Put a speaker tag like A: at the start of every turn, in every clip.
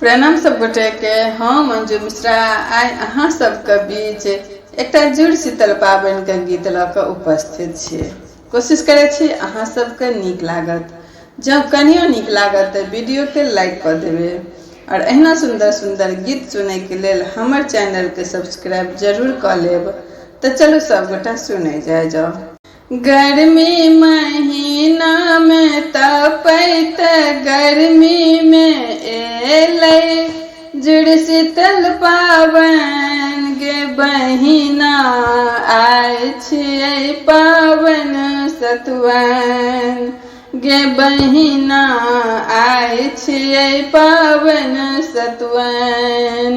A: प्रणाम सब गोटे के। हम मंजू मिश्रा आइ अहाँ सबके बीच एकटा जुड़ शीतल पाबनि के गीत ल के उपस्थित छियै। कोशिश करे छी अहाँ सबके नीक लागत। जब कनियो नीक लागत तो वीडियो के लाइक कर देवे और एहना सुंदर सुंदर गीत सुने के लेल हमर चैनल के सब्सक्राइब जरूर कर लेब। तो चलो सब गोटा सुने जाओ। गर्मी महीना में तपैत गर्मी में एलै जुड़ शीतल पाबनि गे बहिना आइ छियै पाबनि सतुआइन गे बहिना आइ छियै पाबनि सतुआइन।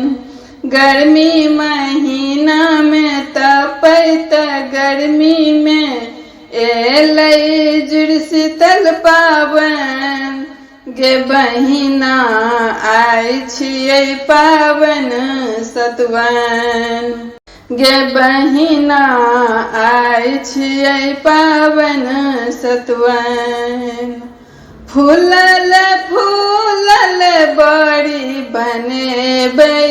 A: गर्मी महीना में तपैत गर्मी में एलै जुड़ शीतल पाबनि गे बहिना आइ छियै पाबनि सतुआइन गे बहिना आइ छियै पाबनि सतुआइन। फूलल फूलल बड़ी बनेबै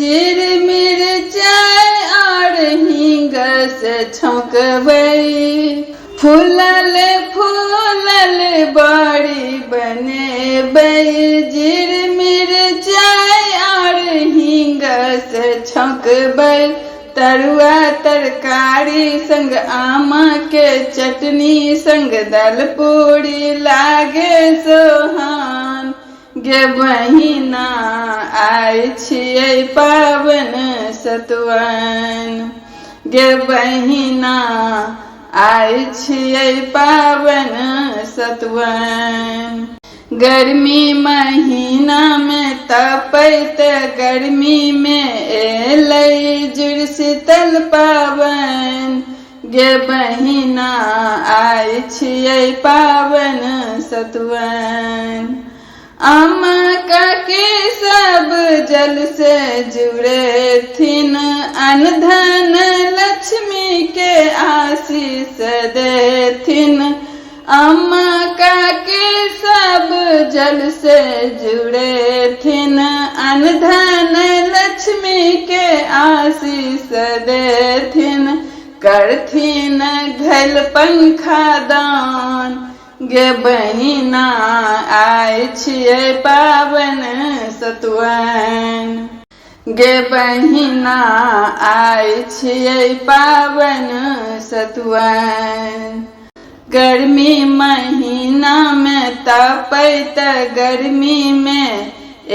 A: जीर मिरचाइ और हींग से छौंकबै। फूलल फूलल बड़ी बनेबै जीर मिरचाइ और हींग से छौंकबै। तरुआ तरकारी संग आमा के चटनी संग दाल पूरी लागे सोहान गे बहिना आइ छियै पाबनि सतुआइन गे बहिना आइ छियै पाबनि सतुआइन। गर्मी महीना में तपैत गर्मी में एलै जुड़ शीतल पाबनि गे बहिना आइ छियै पाबनि सतुआइन। आमा काकी सब जल से जुड़ेथिन अन्न धन लक्ष्मी के आशीष देथिन। अम्मा काकी सब जल से जुड़ेथिन अन्न धन लक्ष्मी के आशीष देथिन। करथिन घैल पंखा दान गे बहिना आइ छियै पाबनि सतुआइन गे बहिना आइ छियै पाबनि सतुआइन। गर्मी महीना में तपैत गर्मी में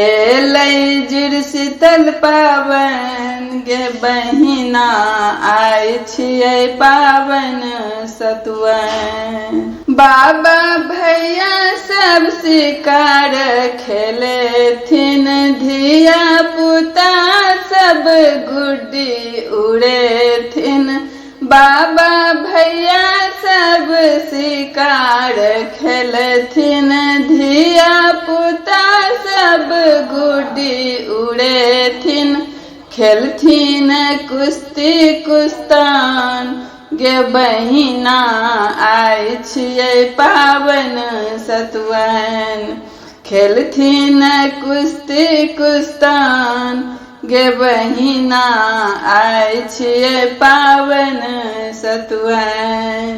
A: एलै जुड़ शीतल पाबनि गे बहिना आइ छियै पाबनि सतुआइन। बाबा भैया सब शिकार खेलेथिन धिया पुता सब गुड्डी उड़ेथिन। बाबा भैया सब शिकार खेलथिन धिया पुता सब गुड्डी उड़ेथिन। खेलथिन कुश्ती कुश्तान गे बहिना आइ छियै पाबनि सतुआइन खेलथिन कुश्ती कुश्तान गे बहिना आइ छियै पाबनि सतुआइन।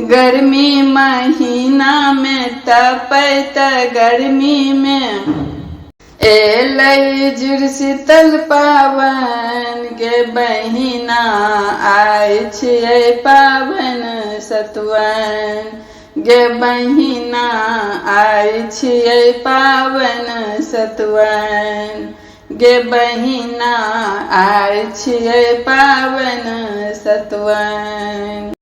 A: गर्मी महीना में तपैत गर्मी में एलै जुड़ शीतल पाबनि गे बहिना आइ छियै पाबनि सतुआइन गे बहिना आइ छियै पाबनि सतुआइन गे बहिना आइ छियै पाबनि सतुआइन।